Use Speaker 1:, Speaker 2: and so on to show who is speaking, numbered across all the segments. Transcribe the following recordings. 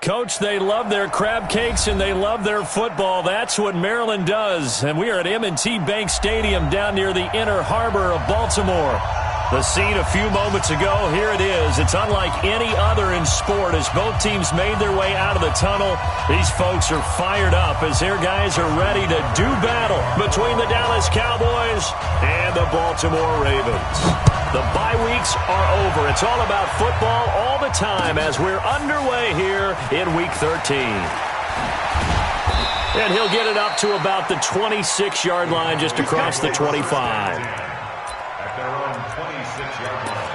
Speaker 1: Coach, they love their crab cakes and they love their football. That's what Maryland does. And we are at M&T Bank Stadium down near the Inner Harbor of Baltimore. The scene a few moments ago, here it is. It's unlike any other in sport as both teams made their way out of the tunnel. These folks are fired up as their guys are ready to do battle between the Dallas Cowboys and the Baltimore Ravens. The bye weeks are over. It's all about football all the time as we're underway here in Week 13. And he'll get it up to about the 26-yard line just across the 25.
Speaker 2: At their own 26-yard line.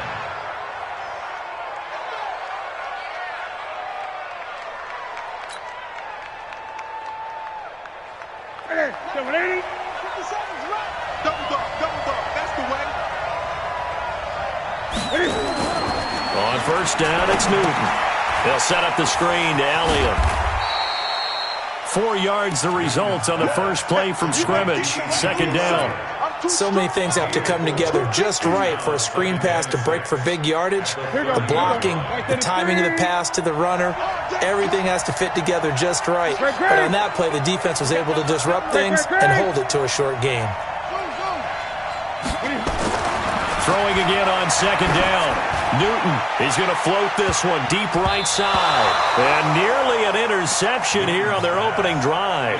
Speaker 3: W13. Double dog. That's the way.
Speaker 1: On first down, it's Newton. They'll set up the screen to Elliott. 4 yards the result on the first play from scrimmage. Second down.
Speaker 4: So many things have to come together just right for a screen pass to break for big yardage. The blocking, the timing of the pass to the runner, everything has to fit together just right. But on that play, the defense was able to disrupt things and hold it to a short game.
Speaker 1: Throwing again on second down. Newton is going to float this one deep right side. And nearly an interception here on their opening drive.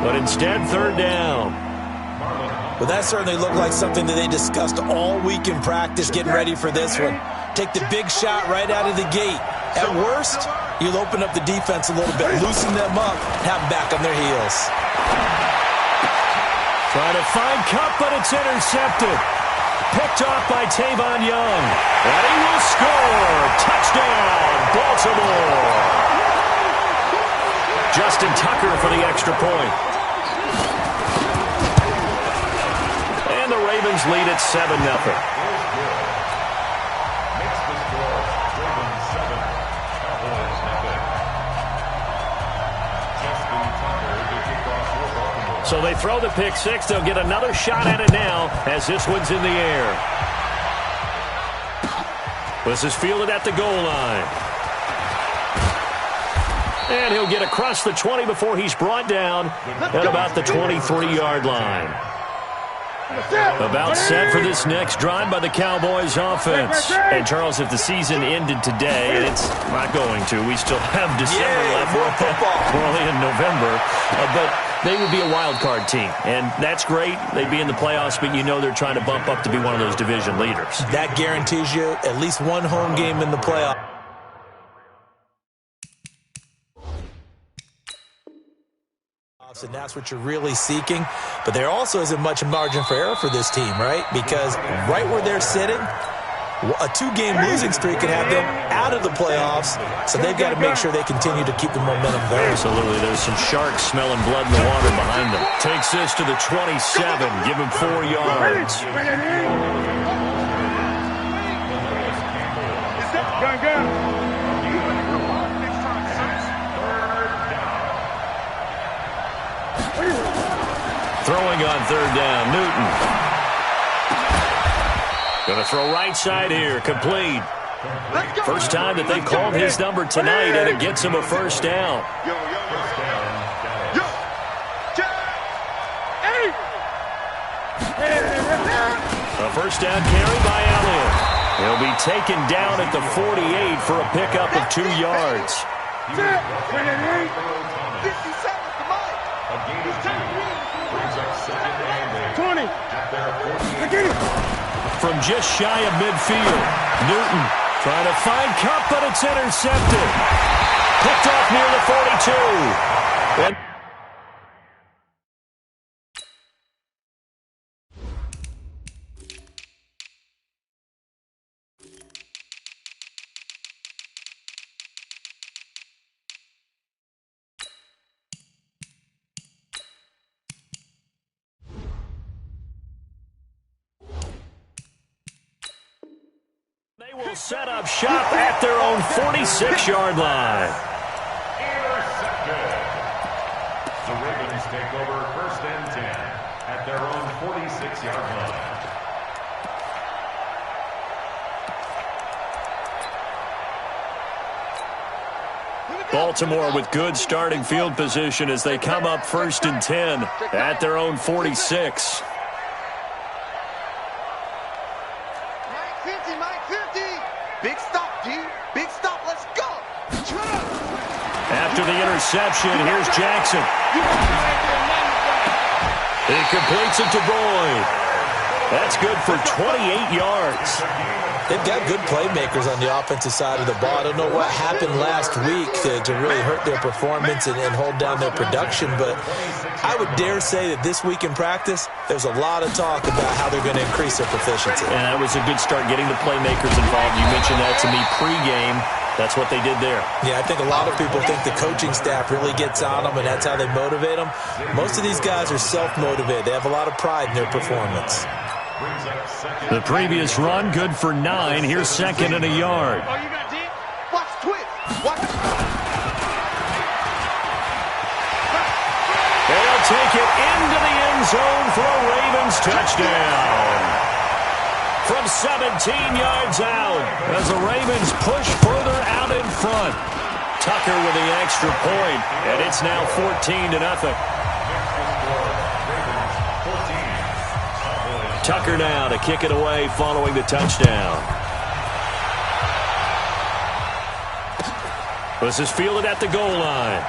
Speaker 1: But instead, third down.
Speaker 4: Well, that certainly looked like something that they discussed all week in practice getting ready for this one. Take the big shot right out of the gate. At worst, you'll open up the defense a little bit, loosen them up, have them back on their heels.
Speaker 1: Trying to find Cup, but it's intercepted. Picked off by Tavon Young. And he will score. Touchdown, Baltimore. Justin Tucker for the extra point. And the Ravens lead at 7-0. So they throw the pick six. They'll get another shot at it now as this one's in the air. This is fielded at the goal line. And he'll get across the 20 before he's brought down at about the 23-yard line. About set for this next drive by the Cowboys offense. And, Charles, if the season ended today, and it's not going to, we still have December left. We're only in November. But they would be a wild card team. And that's great. They'd be in the playoffs, but you know they're trying to bump up to be one of those division leaders.
Speaker 4: That guarantees you at least one home game in the playoffs. And that's what you're really seeking. But there also isn't much margin for error for this team, right? Because right where they're sitting, a two-game losing streak could have them out of the playoffs. So they've got to make sure they continue to keep the momentum there.
Speaker 1: Absolutely. There's some sharks smelling blood in the water behind them. Takes this to the 27. Give him 4 yards. Throwing on third down, Newton. Going to throw right side here, complete. First time that they called his number tonight, and it gets him a first down. A first down carry by Elliott. He'll be taken down at the 48 for a pickup of 2 yards. From just shy of midfield, Newton trying to find Cup, but it's intercepted. Picked off near the 42. And they will set up shop at their own 46-yard line.
Speaker 2: Intercepted. The Ravens take over first and 10 at their own 46-yard line.
Speaker 1: Baltimore with good starting field position as they come up 1st and 10 at their own 46.
Speaker 3: Big stop, D. Big stop. Let's go.
Speaker 1: After the interception, here's Jackson. He completes it to Boyd. That's good for 28 yards.
Speaker 4: They've got good playmakers on the offensive side of the ball. I don't know what happened last week to really hurt their performance and hold down their production, but I would dare say that this week in practice, there's a lot of talk about how they're going to increase their proficiency.
Speaker 1: And that was a good start getting the playmakers involved. You mentioned that to me pregame. That's what they did there.
Speaker 4: Yeah, I think a lot of people think the coaching staff really gets on them, and that's how they motivate them. Most of these guys are self-motivated. They have a lot of pride in their performance.
Speaker 1: The previous run, good for 9. Here's 2nd and a yard.
Speaker 3: Oh, you got deep? Watch twist. Watch.
Speaker 1: They'll take it into the end zone for a Ravens touchdown. From 17 yards out as the Ravens push further out in front. Tucker with the extra point, and it's now 14-0. Tucker now to kick it away following the touchdown. This is fielded at the goal line.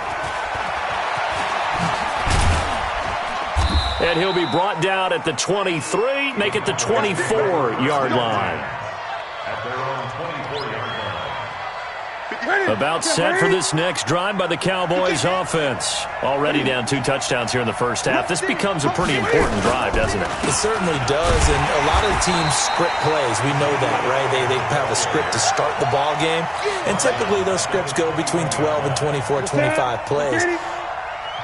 Speaker 1: And he'll be brought down at the 23, make it the 24-yard line.
Speaker 2: At their own 24-yard line.
Speaker 1: About set for this next drive by the Cowboys offense. Already down 2 touchdowns here in the first half. This becomes a pretty important drive, doesn't it?
Speaker 4: It certainly does, and a lot of teams script plays. We know that, right? They have a script to start the ball game, and typically those scripts go between 12 and 24, 25 plays.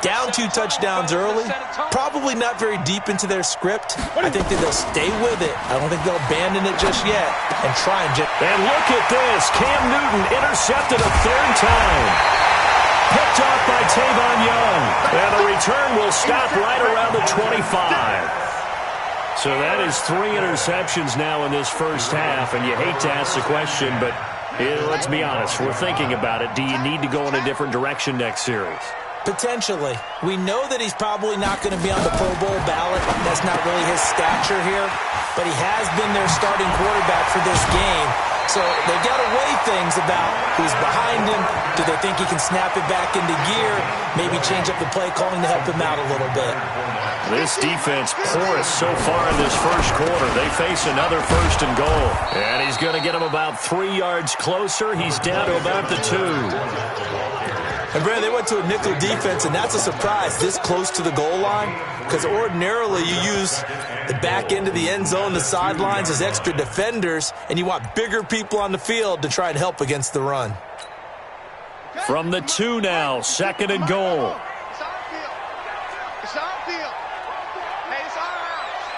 Speaker 4: Down 2 touchdowns early, probably not very deep into their script. I think that they'll stay with it. I don't think they'll abandon it just yet and try and just...
Speaker 1: And look at this. Cam Newton intercepted a 3rd time. Picked off by Tavon Young. And the return will stop right around the 25. So that is 3 interceptions now in this first half. And you hate to ask the question, but let's be honest. We're thinking about it. Do you need to go in a different direction next series?
Speaker 4: Potentially. We know that he's probably not going to be on the Pro Bowl ballot. That's not really his stature here. But he has been their starting quarterback for this game. So they've got to weigh things about who's behind him. Do they think he can snap it back into gear? Maybe change up the play calling to help him out a little bit.
Speaker 1: This defense porous so far in this first quarter. They face another 1st and goal. And he's going to get him about 3 yards closer. He's down to about the 2.
Speaker 4: And, Brad, they went to a nickel defense, and that's a surprise this close to the goal line, because ordinarily you use the back end of the end zone, the sidelines as extra defenders, and you want bigger people on the field to try and help against the run.
Speaker 1: From the 2 now, 2nd and goal.
Speaker 3: It's our field. It's our field. Hey, it's our house.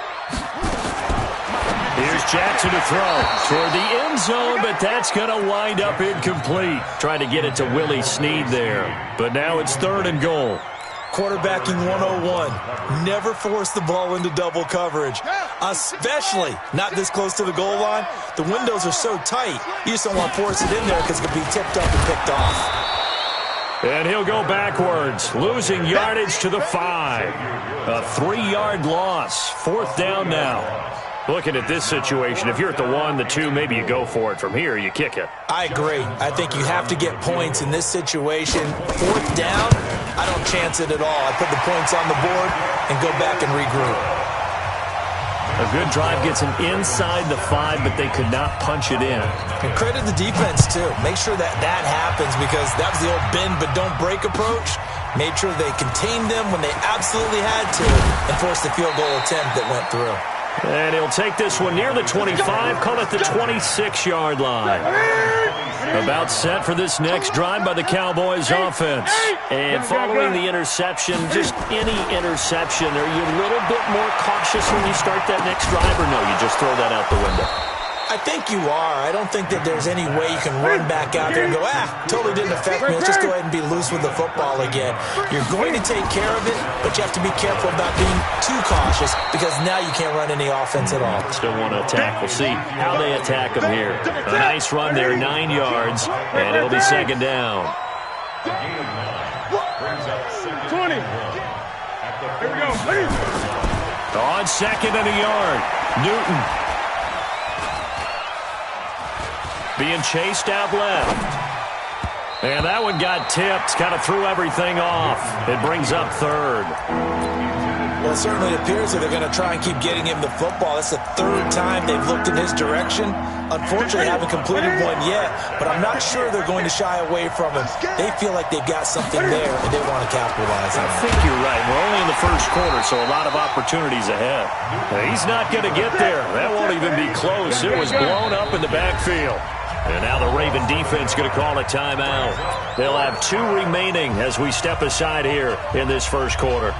Speaker 1: Here's Jackson to throw toward the end zone, but that's going to wind up incomplete. Trying to get it to Willie Snead there. But now it's 3rd and goal.
Speaker 4: Quarterbacking 101. Never force the ball into double coverage, especially not this close to the goal line. The windows are so tight, you just don't want to force it in there because it could be tipped up and picked off.
Speaker 1: And he'll go backwards, losing yardage to the 5. A 3-yard loss. 4th down now. Looking at this situation, if you're at the 1, the 2, maybe you go for it. From here, you kick it.
Speaker 4: I agree. I think you have to get points in this situation. 4th down, I don't chance it at all. I put the points on the board and go back and regroup.
Speaker 1: A good drive gets them inside the 5, but they could not punch it in.
Speaker 4: And credit the defense, too. Make sure that happens, because that was the old bend but don't break approach. Made sure they contained them when they absolutely had to and forced the field goal attempt that went through.
Speaker 1: And he'll take this one near the 25, call it the 26-yard line. About set for this next drive by the Cowboys offense. And following the interception, just any interception, are you a little bit more cautious when you start that next drive, or no, you just throw that out the window?
Speaker 4: I think you are. I don't think that there's any way you can run back out there and go, totally didn't affect me. Let's just go ahead and be loose with the football again. You're going to take care of it, but you have to be careful about being too cautious, because now you can't run any offense at all.
Speaker 1: Still want to attack. We'll see how they attack them here. A nice run there, 9 yards, and it'll be 2nd down.
Speaker 2: A gain of 9 brings up second
Speaker 3: 20.
Speaker 2: and 1 at the
Speaker 3: Here we go. Please.
Speaker 1: On second and a yard, Newton. Being chased out left. And that one got tipped, kind of threw everything off. It brings up third.
Speaker 4: Well, it certainly appears that they're going to try and keep getting him the football. It's the third time they've looked in his direction. Unfortunately, haven't completed one yet, but I'm not sure they're going to shy away from him. They feel like they've got something there, and they want to capitalize on it.
Speaker 1: I think you're right. We're only in the first quarter, so a lot of opportunities ahead. He's not going to get there. That won't even be close. It was blown up in the backfield. And now the Raven defense going to call a timeout. They'll have 2 remaining as we step aside here in this first quarter.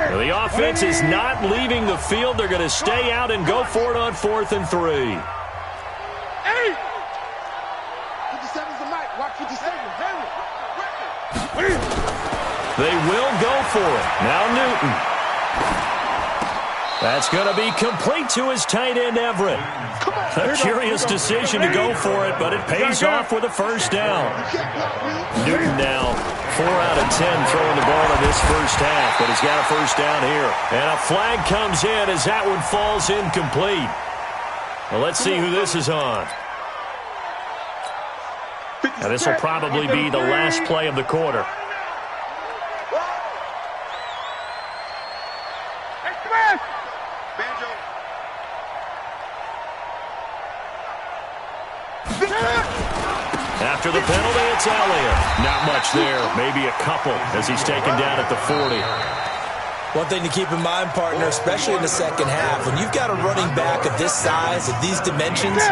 Speaker 1: The offense is not leaving the field. They're going to stay out and go for it on 4th and 3.
Speaker 3: 57's the mic. Watch 57.
Speaker 1: They will go for it. Now Newton. That's going to be complete to his tight end, Everett. A curious decision to go for it, but it pays off with a first down. Newton now 4 out of 10 throwing the ball in this first half, but he's got a first down here. And a flag comes in as that one falls incomplete. Well, let's see who this is on. Now, this will probably be the last play of the quarter. After the penalty, it's Elliott. Not much there. Maybe a couple as he's taken down at the 40.
Speaker 4: One thing to keep in mind, partner, especially in the second half, when you've got a running back of this size, of these dimensions,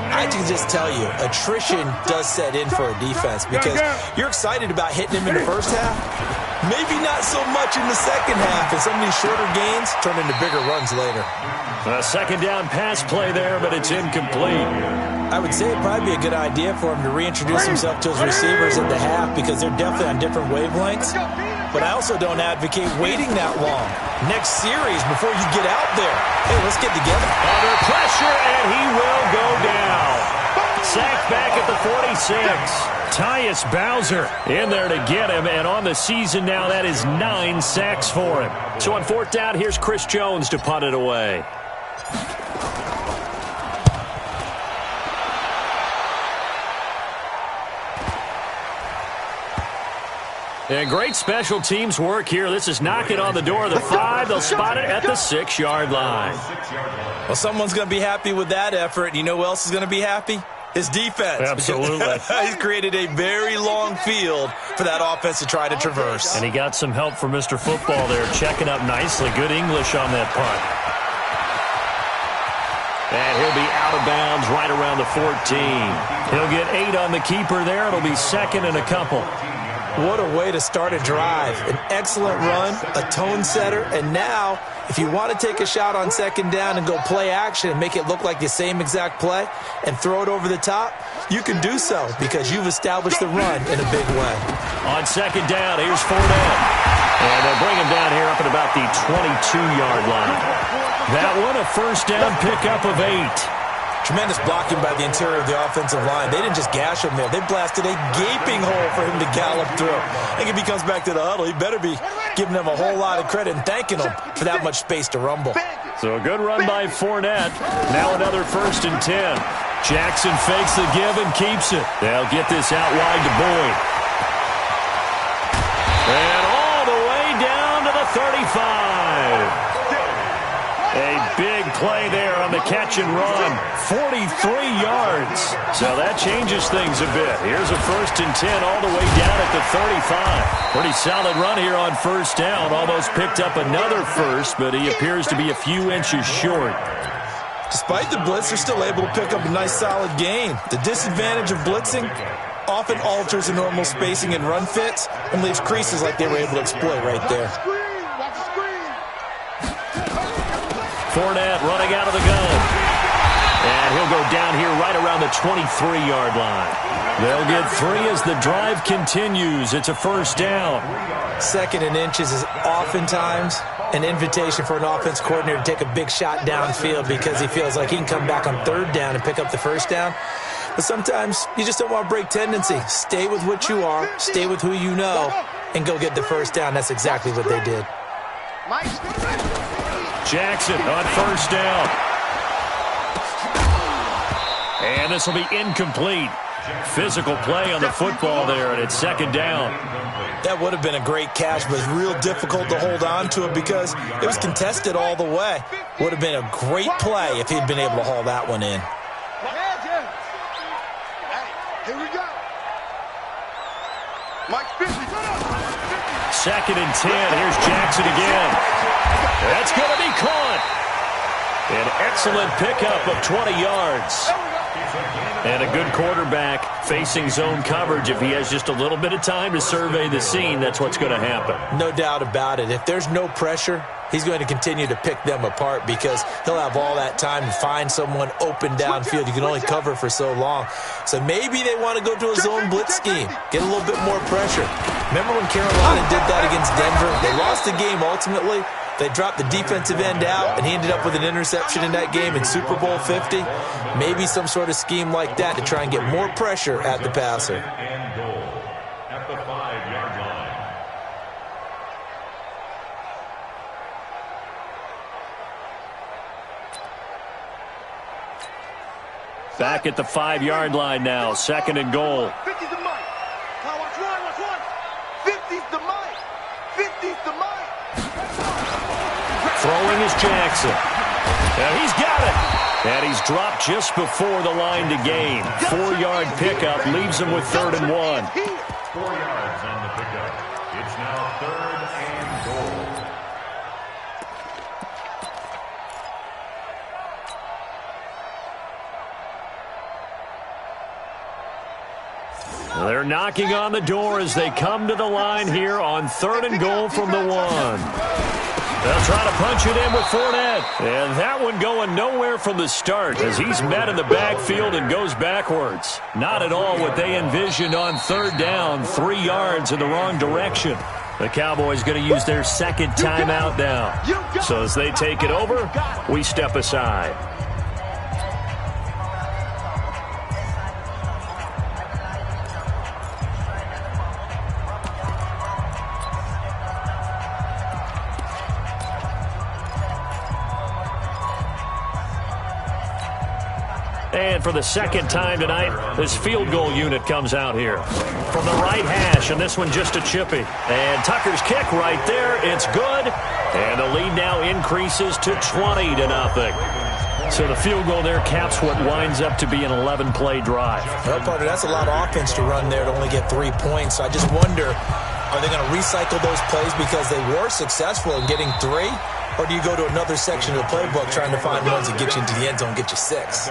Speaker 4: I can just tell you, attrition does set in for a defense because you're excited about hitting him in the first half. Maybe not so much in the second half, and some of these shorter gains turn into bigger runs later.
Speaker 1: A second down pass play there, but it's incomplete.
Speaker 4: I would say it'd probably be a good idea for him to reintroduce himself to his receivers at the half because they're definitely on different wavelengths. But I also don't advocate waiting that long. Next series, before you get out there, hey, let's get together.
Speaker 1: Under pressure, and he will go down. Sacked back at the 46. Tyus Bowser in there to get him, and on the season now, that is 9 sacks for him. So on 4th down, here's Chris Jones to punt it away. And great special teams work here. This is knocking on the door of the 5. They'll spot it at the 6-yard line.
Speaker 4: Well, someone's going to be happy with that effort. You know who else is going to be happy? His defense.
Speaker 1: Absolutely.
Speaker 4: He's created a very long field for that offense to try to traverse.
Speaker 1: And he got some help from Mr. Football there, checking up nicely. Good English on that punt. And he'll be out of bounds right around the 14. He'll get 8 on the keeper there. It'll be 2nd and a couple.
Speaker 4: What a way to start a drive. An excellent run, a tone setter, and now, if you want to take a shot on 2nd down and go play action and make it look like the same exact play and throw it over the top, you can do so because you've established the run in a big way.
Speaker 1: On 2nd down, here's Fournette. And they'll bring him down here up at about the 22-yard line. That one, a first down pickup of 8.
Speaker 4: Tremendous blocking by the interior of the offensive line. They didn't just gash him there. They blasted a gaping hole for him to gallop through. I think if he comes back to the huddle, he better be giving them a whole lot of credit and thanking them for that much space to rumble.
Speaker 1: So a good run by Fournette. Now another 1st and 10. Jackson fakes the give and keeps it. They'll get this out wide to Boyd. And all the way down to the 35. A big play there on the catch and run. 43 yards. So that changes things a bit. Here's a 1st and 10 all the way down at the 35. Pretty solid run here on 1st down. Almost picked up another first, but he appears to be a few inches short.
Speaker 4: Despite the blitz, they're still able to pick up a nice solid gain. The disadvantage of blitzing often alters the normal spacing and run fits and leaves creases like they were able to exploit right there.
Speaker 1: Fournette running out of the gun. And he'll go down here right around the 23-yard line. They'll get 3 as the drive continues. It's a 1st down.
Speaker 4: 2nd and inches is oftentimes an invitation for an offense coordinator to take a big shot downfield because he feels like he can come back on third down and pick up the first down. But sometimes you just don't want to break tendency. Stay with what you are, stay with who you know, and go get the first down. That's exactly what they did.
Speaker 1: Jackson on first down. And this will be incomplete. Physical play on the football there, and it's second down.
Speaker 4: That would have been a great catch, but it's real difficult to hold on to it because it was contested all the way. Would have been a great play if he'd been able to haul that one in.
Speaker 3: Here we go.
Speaker 1: Second and 10. Here's Jackson again. That's going to be caught. An excellent pickup of 20 yards. And a good quarterback facing zone coverage. If he has just a little bit of time to survey the scene, that's what's going to happen.
Speaker 4: No doubt about it. If there's no pressure, he's going to continue to pick them apart because he'll have all that time to find someone open downfield. You can only cover for so long. So maybe they want to go to a zone blitz scheme, get a little bit more pressure. Remember when Carolina did that against Denver? They lost the game ultimately. They dropped the defensive end out, and he ended up with an interception in that game in Super Bowl 50. Maybe some sort of scheme like that to try and get more pressure at the passer.
Speaker 2: And goal at the 5-yard line.
Speaker 1: Back at the 5-yard line now. Second and goal.
Speaker 3: 50's the mic. Now watch one. 50's the mic. 50's the mic.
Speaker 1: Throwing is Jackson. And he's got it. And he's dropped just before the line to gain. 4-yard pickup leaves him with 3rd and 1.
Speaker 2: 4 yards on the pickup. It's now 3rd and goal.
Speaker 1: They're knocking on the door as they come to the line here on 3rd and goal from the 1. They'll try to punch it in with Fournette. And that one going nowhere from the start as he's met in the backfield and goes backwards. Not at all what they envisioned on 3rd down. 3 yards in the wrong direction. The Cowboys going to use their second timeout now. So as they take it over, we step aside. And for the second time tonight, this field goal unit comes out here. From the right hash, and this one just a chippy. And Tucker's kick right there. It's good. And the lead now increases to 20-0. So the field goal there caps what winds up to be an 11-play drive.
Speaker 4: Well, partner, that's a lot of offense to run there to only get 3 points. I just wonder, are they going to recycle those plays because they were successful in getting 3? Or do you go to another section of the playbook trying to find ones that get you into the end zone and get you 6?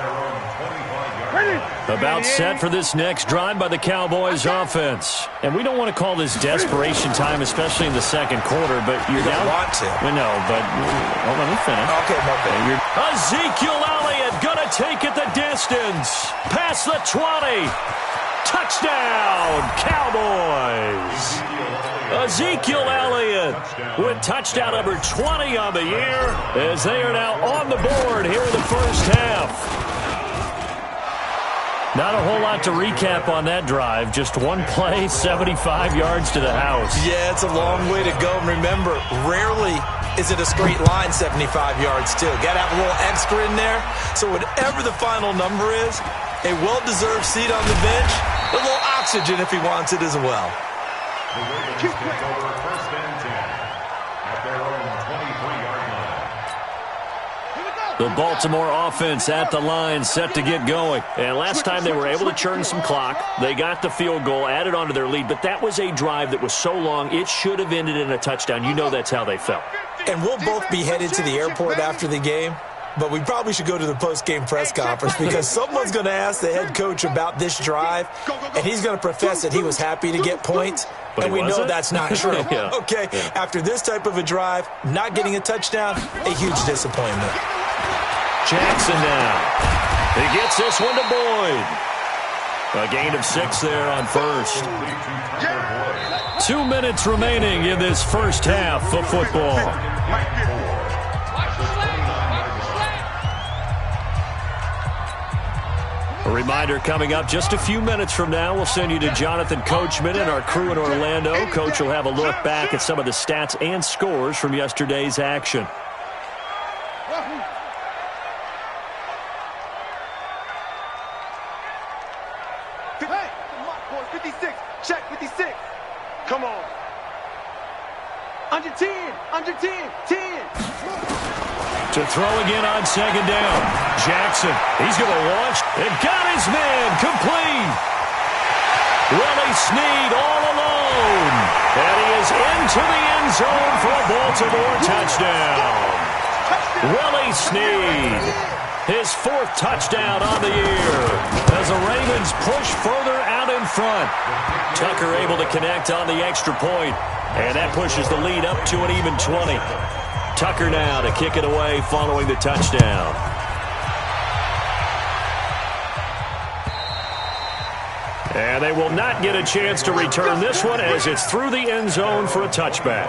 Speaker 1: About set for this next drive by the Cowboys offense. And we don't want to call this desperation time, especially in the second quarter, but you're down.
Speaker 4: You want to.
Speaker 1: I know, but let me finish.
Speaker 4: Okay, my bad.
Speaker 1: Ezekiel Elliott going to take it the distance. Past the 20. Touchdown, Cowboys. Ezekiel Elliott with touchdown number 20 on the year as they are now on the board here in the first half. Not a whole lot to recap on that drive. Just one play, 75 yards to the house.
Speaker 4: Yeah, it's a long way to go. And remember, rarely is it a straight line 75 yards, too. Got to have a little extra in there. So whatever the final number is, a well-deserved seat on the bench, a little oxygen if he wants it as well.
Speaker 2: The Ravens take over 1st and 10 at their own 23-yard line.
Speaker 1: The Baltimore offense at the line, set to get going. And last time they were able to churn some clock. They got the field goal, added on to their lead. But that was a drive that was so long, it should have ended in a touchdown. You know that's how they felt.
Speaker 4: And we'll both be headed to the airport after the game. But we probably should go to the post-game press conference because someone's going to ask the head coach about this drive, and he's going to profess that he was happy to get points, and we know that's not true.
Speaker 1: Yeah.
Speaker 4: Okay,
Speaker 1: yeah.
Speaker 4: After this type of a drive, not getting a touchdown, a huge disappointment.
Speaker 1: Jackson now. He gets this one to Boyd. A gain of 6 there on first. 2 minutes remaining in this first half of football. A reminder coming up just a few minutes from now, we'll send you to Jonathan Coachman and our crew in Orlando. Coach will have a look back at some of the stats and scores from yesterday's action.
Speaker 3: Hey, 56. Check 56. Come on. Under 10. Under 10. 10.
Speaker 1: To throw again on second down. Jackson, he's going to launch and got his man complete. Willie Snead all alone. And he is into the end zone for a Baltimore touchdown. Willie Snead, his 4th touchdown on the year as the Ravens push further out in front. Tucker able to connect on the extra point, and that pushes the lead up to an even 20. Tucker now to kick it away following the touchdown. And they will not get a chance to return this one as it's through the end zone for a touchback.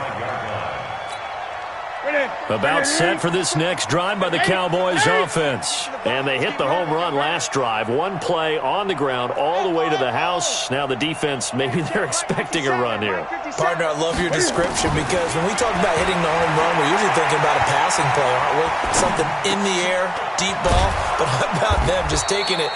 Speaker 1: About set for this next drive by the Cowboys offense. And they hit the home run last drive. 1 play on the ground all the way to the house. Now the defense, maybe they're expecting a run here.
Speaker 4: Partner, I love your description because when we talk about hitting the home run, we're usually thinking about a passing play, aren't we? Something in the air, deep ball. But how about them just taking it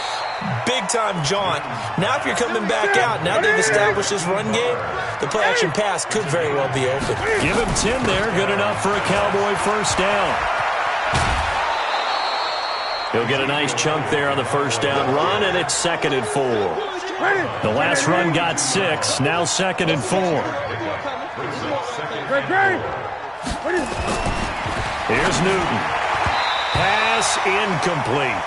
Speaker 4: big-time jaunt? Now if you're coming back out, now they've established this run game, the play-action pass could very well be open.
Speaker 1: Give him 10 there. Good enough for a Cowboy first down. He'll get a nice chunk there on the first down run, and it's 2nd and 4. The last run got 6. Now 2nd and 4. Here's Newton. Pass incomplete.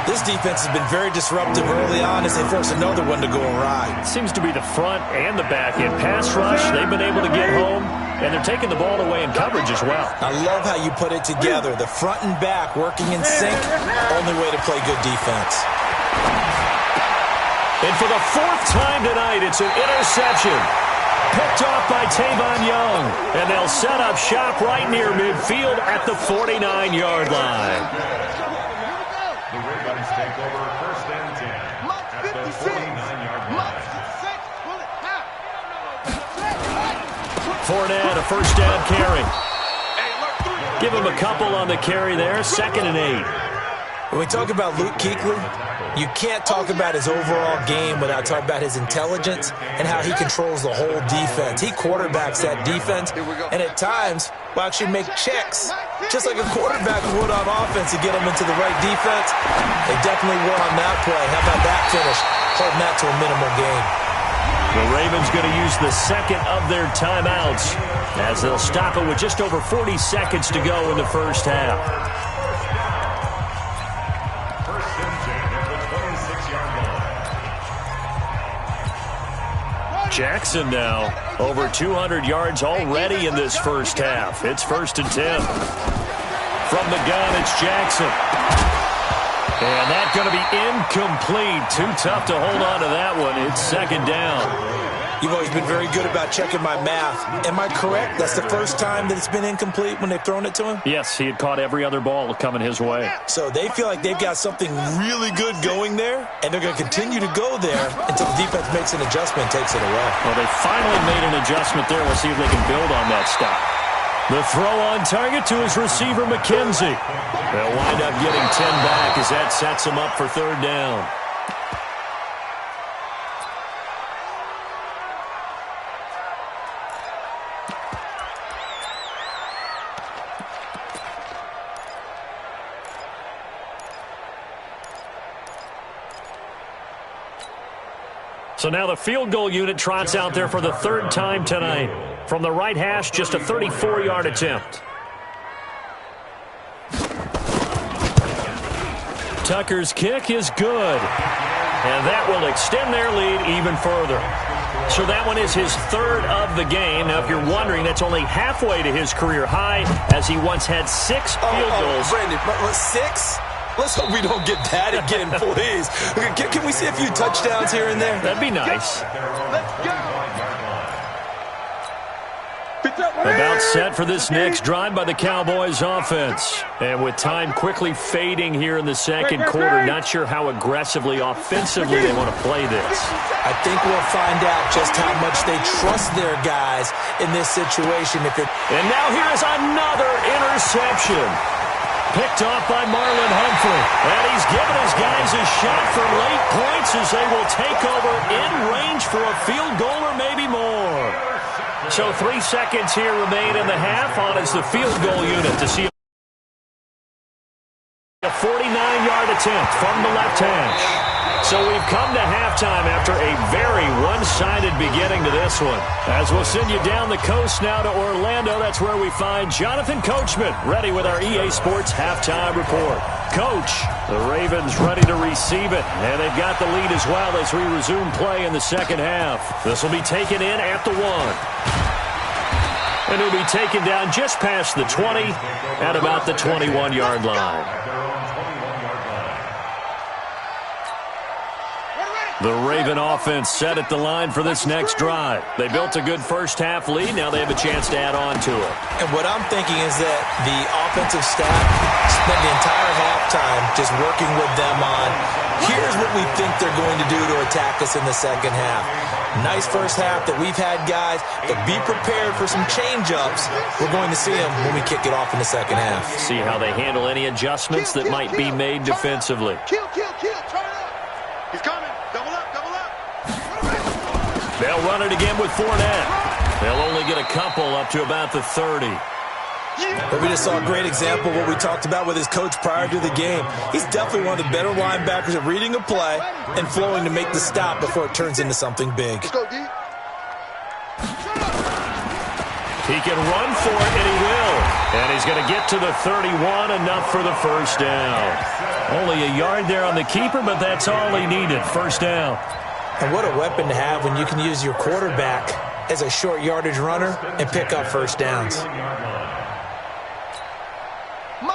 Speaker 4: This defense has been very disruptive early on as they force another one to go awry.
Speaker 1: Seems to be the front and the back end pass rush. They've been able to get home, and they're taking the ball away in coverage as well.
Speaker 4: I love how you put it together. The front and back working in sync, only way to play good defense.
Speaker 1: And for the 4th time tonight, it's an interception. Picked off by Tavon Young. And they'll set up shop right near midfield at the 49-yard line.
Speaker 2: The Ravens take over 1st and 10 at the 49-yard line.
Speaker 1: Fournette, a first down carry. Give him a couple on the carry there. 2nd and 8.
Speaker 4: When we talk about Luke Kuechly, you can't talk about his overall game without talking about his intelligence and how he controls the whole defense. He quarterbacks that defense, and at times will actually make checks, just like a quarterback would on offense to get them into the right defense. They definitely were on that play. How about that finish? Holding that to a minimal gain.
Speaker 1: The Ravens going to use the 2nd of their timeouts as they'll stop it with just over 40 seconds to go in the first half. Jackson now over 200 yards already in this first half. It's 1st and 10. From the gun, it's Jackson. And that's going to be incomplete. Too tough to hold on to that one. It's 2nd down.
Speaker 4: You've always been very good about checking my math. Am I correct? That's the first time that it's been incomplete when they've thrown it to him?
Speaker 1: Yes, he had caught every other ball coming his way.
Speaker 4: So they feel like they've got something really good going there, and they're going to continue to go there until the defense makes an adjustment and takes it away.
Speaker 1: Well, they finally made an adjustment there. We'll see if they can build on that stop. The throw on target to his receiver, McKenzie. They'll wind up getting 10 back as that sets him up for 3rd down. So now the field goal unit trots out there for the 3rd time tonight. From the right hash, just a 34-yard attempt. Tucker's kick is good. And that will extend their lead even further. So that one is his 3rd of the game. Now, if you're wondering, that's only halfway to his career high, as he once had 6 field goals.
Speaker 4: Brandon, 6? Let's hope we don't get that again, please. Can we see a few touchdowns here and there?
Speaker 1: That'd be nice.
Speaker 3: Let's go.
Speaker 1: About set for this next drive by the Cowboys offense. And with time quickly fading here in the second quarter, not sure how aggressively, offensively they want to play this.
Speaker 4: I think we'll find out just how much they trust their guys in this situation.
Speaker 1: And now here is another interception. Picked off by Marlon Humphrey. And he's given his guys a shot for late points as they will take over in range for a field goal or maybe more. So 3 seconds here remain in the half. On is the field goal unit to see a 49-yard attempt from the left hash. So we've come to halftime after a very one-sided beginning to this one. As we'll send you down the coast now to Orlando, that's where we find Jonathan Coachman ready with our EA Sports halftime report. Coach, the Ravens ready to receive it, and they've got the lead as well as we resume play in the second half. This will be taken in at the 1. And it'll be taken down just past the 20 at about the 21-yard line. The Raven offense set at the line for this next drive. They built a good first-half lead. Now they have a chance to add on to it.
Speaker 4: And what I'm thinking is that the offensive staff spent the entire halftime just working with them on, here's what we think they're going to do to attack us in the second half. Nice first half that we've had, guys, but be prepared for some change-ups. We're going to see them when we kick it off in the second half.
Speaker 1: See how they handle any adjustments that might be made defensively.
Speaker 3: Kill, turn up. He's coming. Double up.
Speaker 1: They'll run it again with Fournette. They'll only get a couple up to about the 30.
Speaker 4: But we just saw a great example of what we talked about with his coach prior to the game. He's definitely one of the better linebackers at reading a play and flowing to make the stop before it turns into something big.
Speaker 3: Let's go, D.
Speaker 1: He can run for it, and he will. And he's going to get to the 31, enough for the first down. Only a yard there on the keeper, but that's all he needed, first down.
Speaker 4: And what a weapon to have when you can use your quarterback as a short yardage runner and pick up first downs.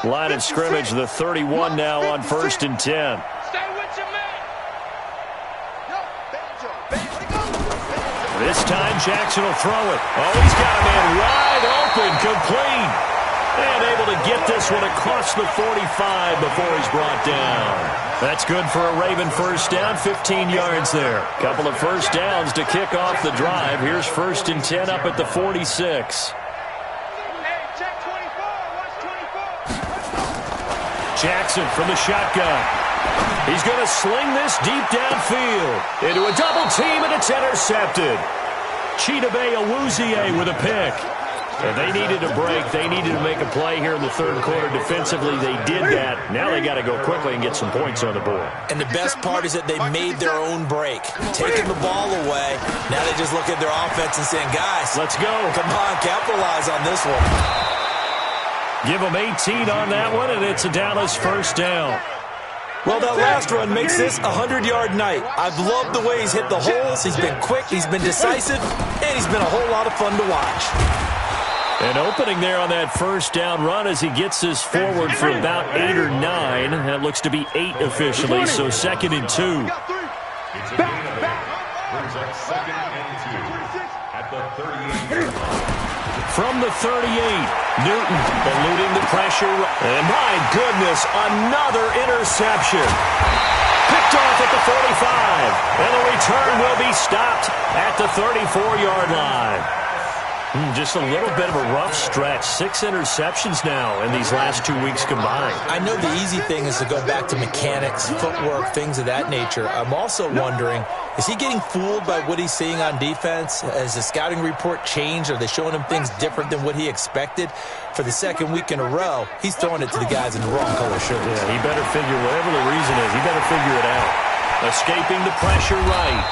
Speaker 1: Line of scrimmage, the 31 now on 1st and 10.
Speaker 3: Stay with your man.
Speaker 1: This time Jackson will throw it. Oh, he's got a man wide open, complete. And able to get this one across the 45 before he's brought down. That's good for a Raven first down, 15 yards there. Couple of first downs to kick off the drive. Here's 1st and 10 up at the 46. Jackson from the shotgun. He's going to sling this deep downfield into a double team, and it's intercepted. Chidobe Awuzie with a pick. And they needed a break. They needed to make a play here in the third quarter. Defensively, they did that. Now they got to go quickly and get some points on the board.
Speaker 4: And the best part is that they made their own break. Taking the ball away. Now they just look at their offense and saying, guys,
Speaker 1: let's go.
Speaker 4: Come on, capitalize on this one.
Speaker 1: Give them 18 on that one, and it's a Dallas first down.
Speaker 4: Well, that last run makes this a 100-yard night. I've loved the way he's hit the holes. He's been quick, he's been decisive, and he's been a whole lot of fun to watch.
Speaker 1: An opening there on that first down run as he gets this forward for about 8 or 9. That looks to be 8 officially, so 2nd and 2.
Speaker 2: It's a gain of 8. Brings up 2nd and 2 at the 38-yard line.
Speaker 1: From the 38, Newton eluding the pressure. And my goodness, another interception. Picked off at the 45. And the return will be stopped at the 34-yard line. Just a little bit of a rough stretch. 6 interceptions now in these last 2 weeks combined.
Speaker 4: I know the easy thing is to go back to mechanics, footwork, things of that nature. I'm also wondering, is he getting fooled by what he's seeing on defense? Has the scouting report changed? Are they showing him things different than what he expected? For the second week in a row, he's throwing it to the guys in the wrong color shirts.
Speaker 1: Yeah, he better figure, whatever the reason is, he better figure it out. Escaping the pressure right.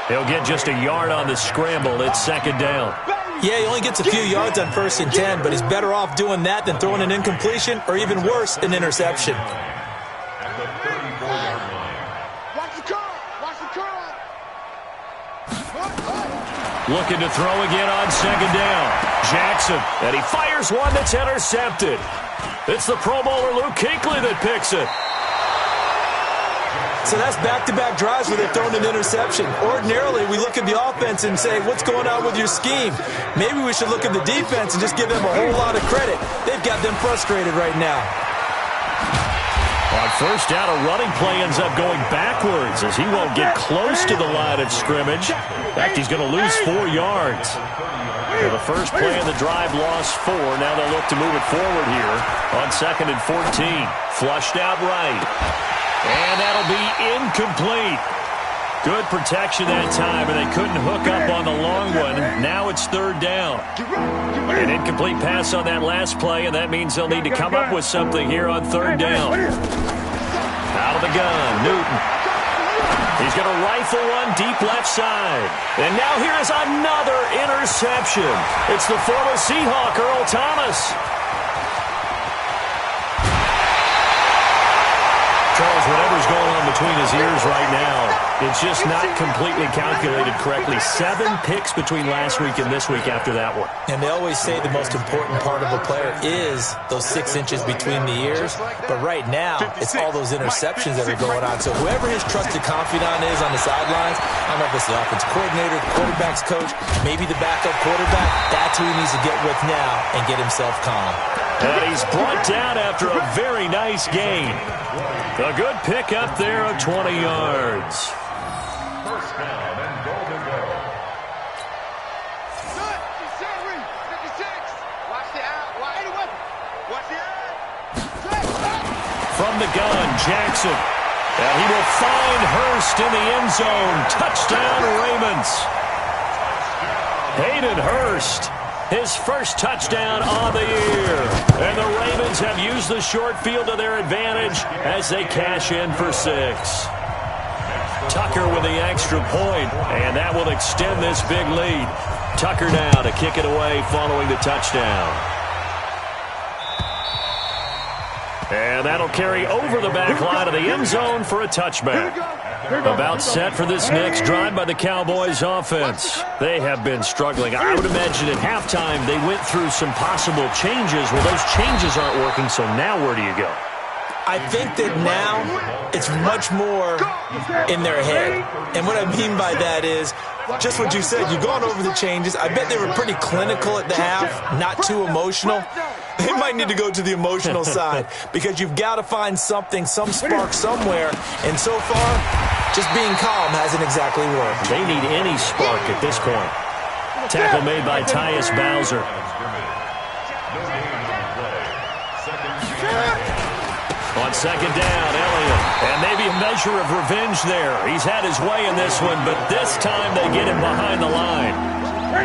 Speaker 1: He'll get just a yard on the scramble. It's 2nd down.
Speaker 4: Yeah, he only gets a few yards on 1st and 10, but he's better off doing that than throwing an incompletion or even worse, an interception.
Speaker 2: At the 34-yard line.
Speaker 3: Watch the curl.
Speaker 1: Looking to throw again on 2nd down. Jackson, and he fires one that's intercepted. It's the Pro Bowler Luke Kuechly that picks it.
Speaker 4: So that's back-to-back drives where they've thrown an interception. Ordinarily, we look at the offense and say, what's going on with your scheme? Maybe we should look at the defense and just give them a whole lot of credit. They've got them frustrated right now.
Speaker 1: On first down, a running play ends up going backwards as he won't get close to the line of scrimmage. In fact, he's going to lose 4 yards. So the first play of the drive lost 4. Now they'll look to move it forward here on 2nd and 14. Flushed out right. And that'll be incomplete. Good protection that time, and they couldn't hook up on the long one. Now it's 3rd down. An incomplete pass on that last play, and that means they'll need to come up with something here on 3rd down. Out of the gun, Newton. He's going to rifle one deep left side. And now here is another interception. It's the former Seahawk, Earl Thomas. Charles, whatever's going on between his ears right now, it's just not completely calculated correctly. 7 picks between last week and this week after that one.
Speaker 4: And they always say the most important part of a player is those 6 inches between the ears. But right now, it's all those interceptions that are going on. So whoever his trusted confidant is on the sidelines, I don't know if it's the offensive coordinator, the quarterback's coach, maybe the backup quarterback, that's who he needs to get with now and get himself calm.
Speaker 1: And he's brought down after a very nice gain. A good pick up there of 20 yards.
Speaker 2: First down and goal to go.
Speaker 3: Good. 56. Watch the out. Watch the out.
Speaker 1: From the gun, Jackson. And he will find Hurst in the end zone. Touchdown, Ravens. Hayden Hurst. His first touchdown on the year. And the Ravens have used the short field to their advantage as they cash in for 6. Tucker with the extra point, and that will extend this big lead. Tucker now to kick it away following the touchdown. And that'll carry over the back line of the end zone for a touchback. About set for this next drive by the Cowboys offense. They have been struggling. I would imagine at halftime they went through some possible changes. Well, those changes aren't working, so now where do you go?
Speaker 4: I think that now it's much more in their head. And what I mean by that is just what you said. You've gone over the changes. I bet they were pretty clinical at the half, not too emotional. They might need to go to the emotional side because you've got to find something, some spark somewhere. And so far, just being calm hasn't exactly worked.
Speaker 1: They need any spark at this point. Tackle made by Tyus Bowser. On second down, Elliott. And maybe a measure of revenge there. He's had his way in this one, but this time they get him behind the line.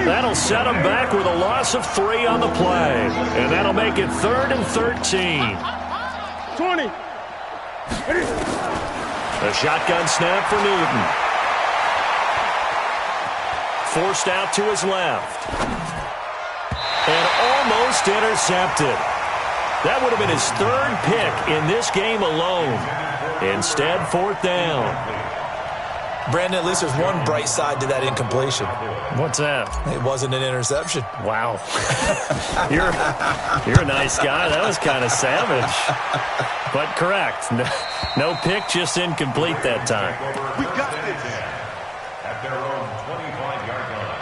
Speaker 1: That'll set him back with a loss of 3 on the play. And that'll make it 3rd and 13.
Speaker 5: 20.
Speaker 1: A shotgun snap for Newton. Forced out to his left. And almost intercepted. That would have been his 3rd pick in this game alone. Instead, 4th down.
Speaker 4: Brandon, at least there's one bright side to that incompletion.
Speaker 1: What's that?
Speaker 4: It wasn't an interception.
Speaker 1: Wow. You're a nice guy. That was kind of savage. But correct. No pick, just incomplete that time.
Speaker 3: We got this.
Speaker 2: At their own 25-yard line.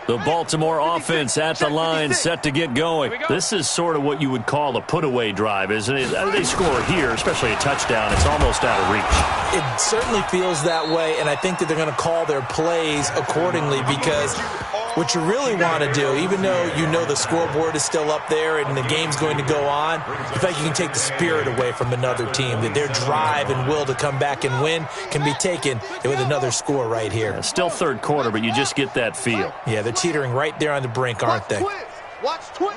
Speaker 1: The Baltimore offense at the line, set to get going. This is sort of what you would call a put-away drive, isn't it? They score here, especially a touchdown. It's almost out of reach.
Speaker 4: It certainly feels that way, and I think that they're going to call their plays accordingly because what you really want to do, even though you know the scoreboard is still up there and the game's going to go on, in fact, you can take the spirit away from another team, that their drive and will to come back and win can be taken with another score right here.
Speaker 1: Still 3rd quarter, but you just get that feel.
Speaker 4: Yeah, they're teetering right there on the brink, aren't they?
Speaker 3: Watch twist.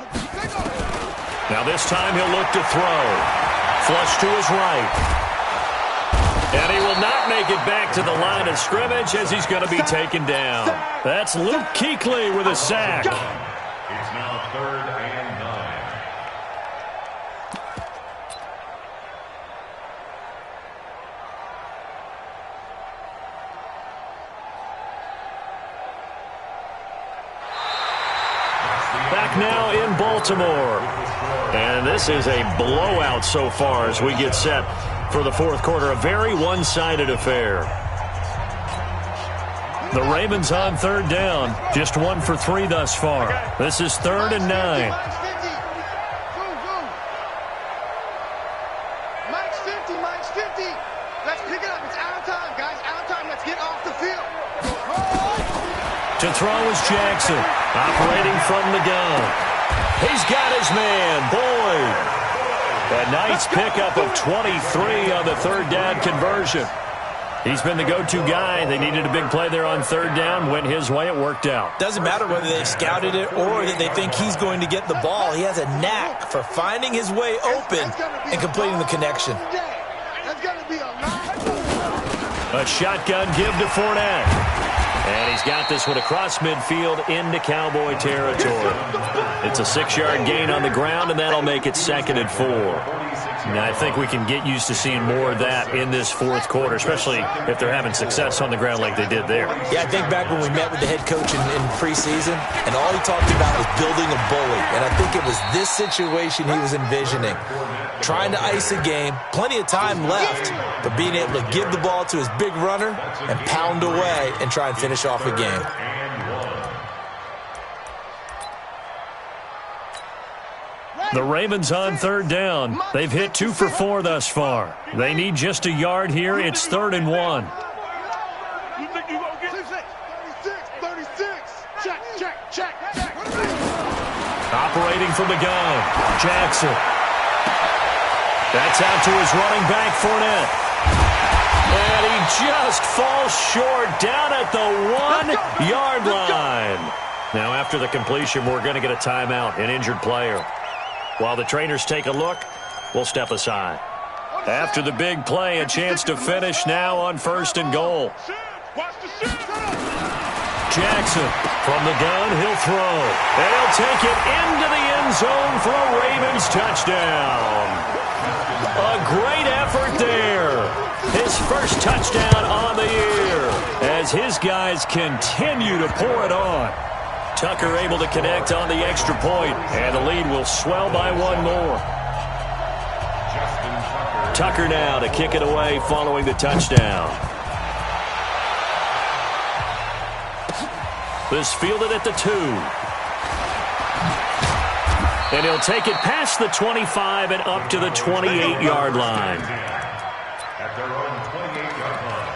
Speaker 1: Now this time he'll look to throw. Flush to his right. And he will not make it back to the line of scrimmage as he's going to be taken down. That's Luke Kuechly with a sack.
Speaker 2: It's now 3rd and 9.
Speaker 1: Baltimore. And this is a blowout so far as we get set for the fourth quarter. A very one-sided affair. The Ravens on third down. Just 1 for 3 thus far. This is 3rd and 9.
Speaker 3: Mike's 50. Let's pick it up. It's out of time, guys. Out of time. Let's get off the field.
Speaker 1: To throw is Jackson. Operating from the gun. He's got his man, Boyd. A nice pickup of 23 on the third down conversion. He's been the go-to guy. They needed a big play there on third down. Went his way. It worked out.
Speaker 4: Doesn't matter whether they've scouted it or that they think he's going to get the ball. He has a knack for finding his way open and completing the connection.
Speaker 1: A shotgun give to Fournette. And he's got this one across midfield into Cowboy territory. It's a 6-yard gain on the ground, and that'll make it 2nd and 4. Now, I think we can get used to seeing more of that in this fourth quarter, especially if they're having success on the ground like they did there.
Speaker 4: Yeah, I think back when we met with the head coach in preseason, and all he talked about was building a bully. And I think it was this situation he was envisioning. Trying to ice a game, plenty of time left, but being able to give the ball to his big runner and pound away and try and finish off a game.
Speaker 1: The Ravens on third down. They've hit 2 for 4 thus far. They need just a yard here. It's 3rd and 1. Operating from the gun, Jackson. That's out to his running back, Fournette. And he just falls short down at the 1-yard line. Now, after the completion, we're going to get a timeout, an injured player. While the trainers take a look, we'll step aside. After the big play, a chance to finish now on 1st and goal. Jackson from the gun, he'll throw. And he'll take it into the end zone for a Ravens touchdown. A great effort there. His first touchdown on the year as his guys continue to pour it on. Tucker able to connect on the extra point, and the lead will swell by 1 more. Tucker now to kick it away following the touchdown. This fielded at the 2. And he'll take it past the 25 and up to the 28-yard line.
Speaker 2: At their own 28-yard line.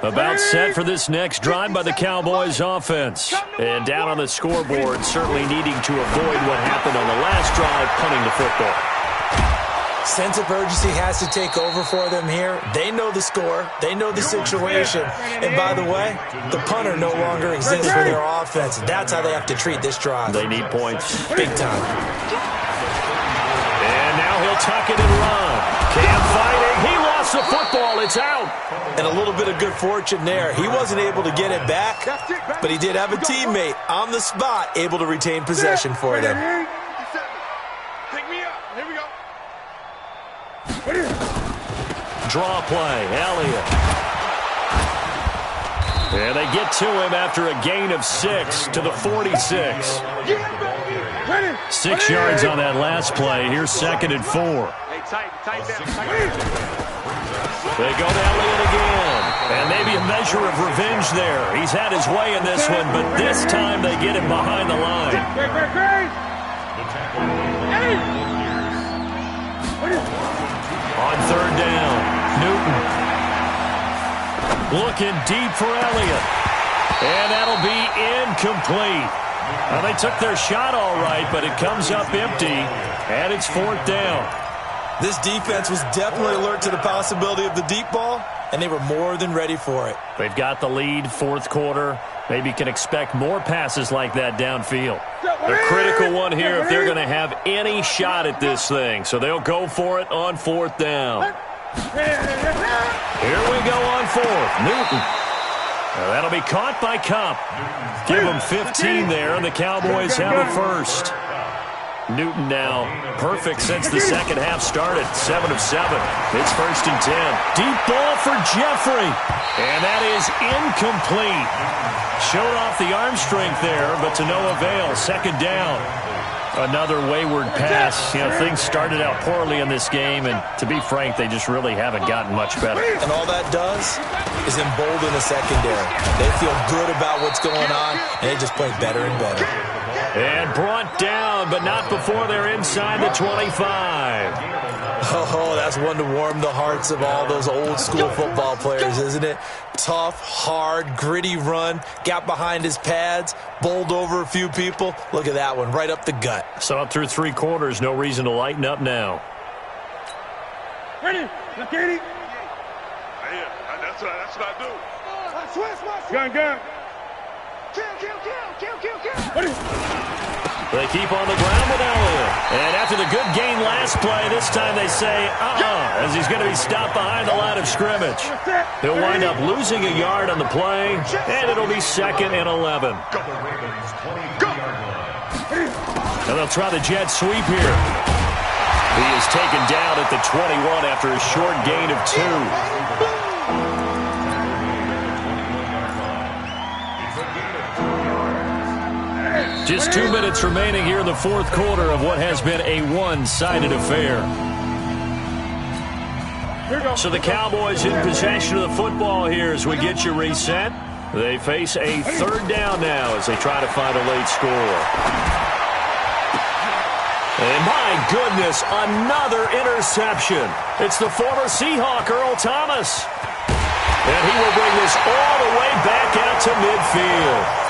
Speaker 1: About set for this next drive by the Cowboys offense. And down on the scoreboard, certainly needing to avoid what happened on the last drive, punting the football.
Speaker 4: Sense of urgency has to take over for them here. They know the score. They know the situation. And by the way, the punter no longer exists for their offense. That's how they have to treat this drive.
Speaker 1: They need points.
Speaker 4: Big time.
Speaker 1: And now he'll tuck it and run. Cam fighting. He lost the football. It's out.
Speaker 4: And a little bit of good fortune there. He wasn't able to get it back, but he did have a teammate on the spot able to retain possession for them.
Speaker 3: Pick me up. Here we go.
Speaker 1: Draw play, Elliott. And they get to him after a gain of 6 to the 46. 6 yards on that last play. Here's 2nd and 4.
Speaker 3: Hey, tight down.
Speaker 1: They go to Elliott again. And maybe a measure of revenge there. He's had his way in this one, but this time they get him behind the line. On third down, Newton. Looking deep for Elliott. And that'll be incomplete. Well, they took their shot all right, but it comes up empty, and it's 4th down.
Speaker 4: This defense was definitely alert to the possibility of the deep ball, and they were more than ready for it.
Speaker 1: They've got the lead, fourth quarter. Maybe can expect more passes like that downfield. A critical one here if they're going to have any shot at this thing. So they'll go for it on 4th down. Here we go on 4th. Newton. Now that'll be caught by Cup. Give them 15 there, and the Cowboys have it first. Newton now perfect since the second half started. 7 of 7. It's 1st and 10. Deep ball for Jeffrey. And that is incomplete. Showed off the arm strength there, but to no avail. 2nd down. Another wayward pass. You know, things started out poorly in this game, and to be frank, they just really haven't gotten much better.
Speaker 4: And all that does is embolden the secondary. They feel good about what's going on, and they just play better and better.
Speaker 1: And brought down, but not before they're inside the 25.
Speaker 4: Oh, that's one to warm the hearts of all those old-school football players, isn't it? Tough, hard, gritty run, got behind his pads, bowled over a few people. Look at that one, right up the gut.
Speaker 1: So up through 3 quarters, no reason to lighten up now.
Speaker 3: Ready? Katie? Yeah, that's what I do. Gun. Kill. Ready?
Speaker 1: They keep on the ground with Elliott. And after the good gain last play, this time they say, as he's going to be stopped behind the line of scrimmage. He'll wind up losing a yard on the play, and it'll be 2nd and 11. And they'll try the jet sweep here. He is taken down at the 21 after a short gain of 2. Just 2 minutes remaining here in the 4th quarter of what has been a one-sided affair. So the Cowboys in possession of the football here as we get you reset. They face a 3rd down now as they try to find a late score. And my goodness, another interception. It's the former Seahawk, Earl Thomas. And he will bring this all the way back out to midfield.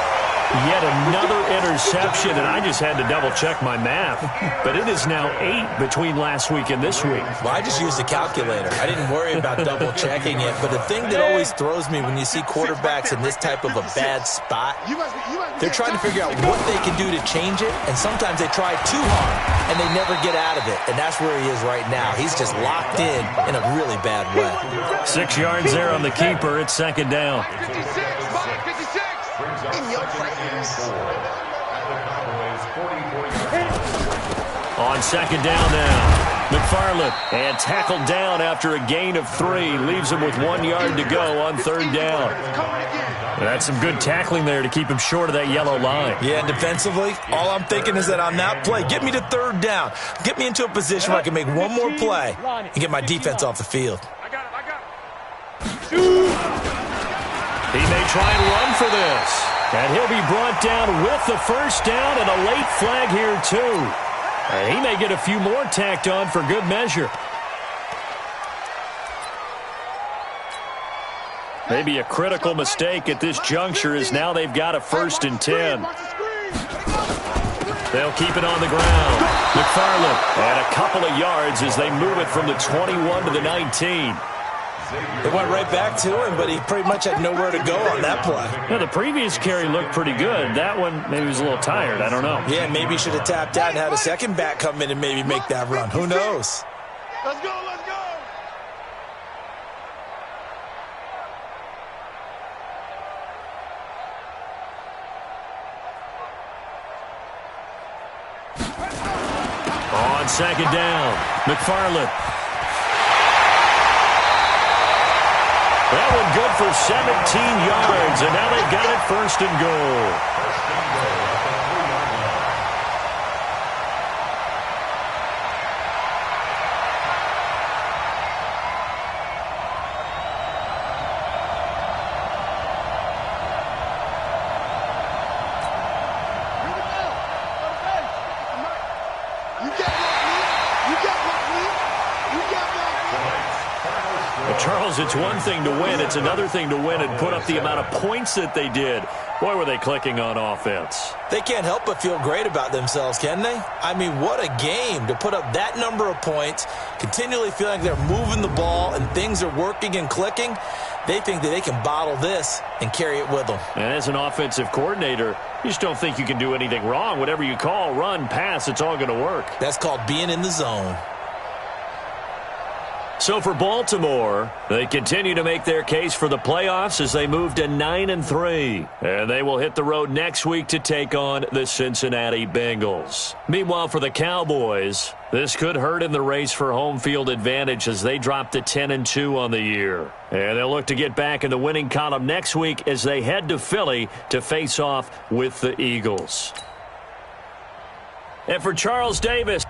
Speaker 1: Yet another interception, and I just had to double-check my math. But it is now 8 between last week and this week.
Speaker 4: Well, I just used a calculator. I didn't worry about double-checking it. But the thing that always throws me when you see quarterbacks in this type of a bad spot, they're trying to figure out what they can do to change it, and sometimes they try too hard, and they never get out of it. And that's where he is right now. He's just locked in a really bad way.
Speaker 1: 6 yards there on the keeper. It's 2nd down.
Speaker 3: 56. In your face.
Speaker 1: On 2nd down now, McFarland, and tackled down after a gain of 3. Leaves him with 1 yard to go on 3rd down. That's some good tackling there to keep him short of that yellow line.
Speaker 4: Yeah, and defensively, all I'm thinking is that on that play, get me to 3rd down. Get me into a position where I can make one more play and get my defense off the field.
Speaker 3: I got him.
Speaker 1: He may try and run for this. And he'll be brought down with the 1st down and a late flag here, too. And he may get a few more tacked on for good measure. Maybe a critical mistake at this juncture is now they've got a 1st and 10. They'll keep it on the ground. McFarland, and a couple of yards as they move it from the 21 to the 19.
Speaker 4: They went right back to him, but he pretty much had nowhere to go on that play.
Speaker 1: Yeah, the previous carry looked pretty good. That one, maybe he was a little tired. I don't know.
Speaker 4: Yeah, maybe he should have tapped out and had a second back come in and maybe make that run. Who knows?
Speaker 3: Let's go.
Speaker 1: On 2nd down, McFarland. That one good for 17 yards, and now they've got it 1st and goal. Charles, it's one thing to win. It's another thing to win and put up the amount of points that they did. Boy, were they clicking on offense.
Speaker 4: They can't help but feel great about themselves, can they? I mean, what a game to put up that number of points, continually feeling like they're moving the ball and things are working and clicking. They think that they can bottle this and carry it with them.
Speaker 1: And as an offensive coordinator, you just don't think you can do anything wrong. Whatever you call, run, pass, it's all going to work.
Speaker 4: That's called being in the zone.
Speaker 1: So for Baltimore, they continue to make their case for the playoffs as they move to 9-3. And they will hit the road next week to take on the Cincinnati Bengals. Meanwhile, for the Cowboys, this could hurt in the race for home field advantage as they drop to 10-2 on the year. And they'll look to get back in the winning column next week as they head to Philly to face off with the Eagles. And for Charles Davis,